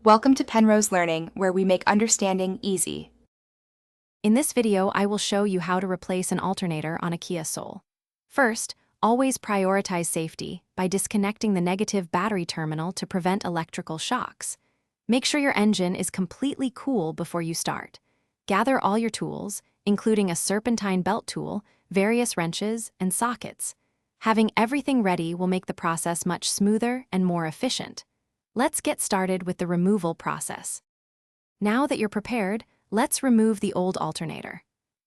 Welcome to Penrose Learning, where we make understanding easy. In this video, I will show you how to replace an alternator on a Kia Soul. First, always prioritize safety by disconnecting the negative battery terminal to prevent electrical shocks. Make sure your engine is completely cool before you start. Gather all your tools, including a serpentine belt tool, various wrenches, and sockets. Having everything ready will make the process much smoother and more efficient. Let's get started with the removal process. Now that you're prepared, let's remove the old alternator.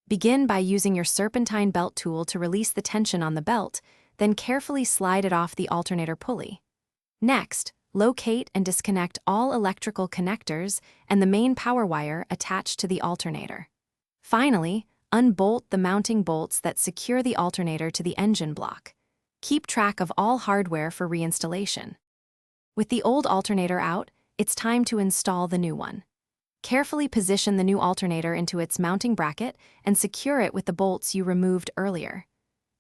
Begin by using your serpentine belt tool to release the tension on the belt, then carefully slide it off the alternator pulley. Next, locate and disconnect all electrical connectors and the main power wire attached to the alternator. Finally, unbolt the mounting bolts that secure the alternator to the engine block. Keep track of all hardware for reinstallation. With the old alternator out, it's time to install the new one. Carefully position the new alternator into its mounting bracket and secure it with the bolts you removed earlier.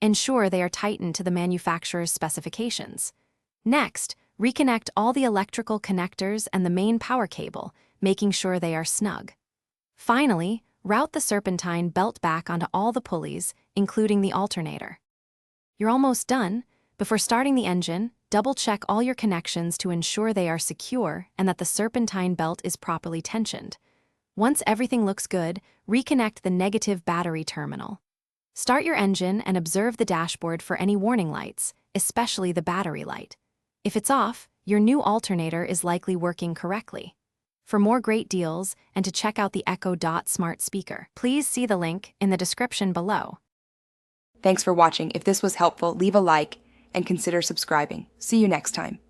Ensure they are tightened to the manufacturer's specifications. Next, reconnect all the electrical connectors and the main power cable, making sure they are snug. Finally, route the serpentine belt back onto all the pulleys, including the alternator. You're almost done. Before starting the engine, double-check all your connections to ensure they are secure and that the serpentine belt is properly tensioned. Once everything looks good, reconnect the negative battery terminal. Start your engine and observe the dashboard for any warning lights, especially the battery light. If it's off, your new alternator is likely working correctly. For more great deals and to check out the Echo Dot smart speaker, please see the link in the description below. Thanks for watching. If this was helpful, leave a like and consider subscribing. See you next time.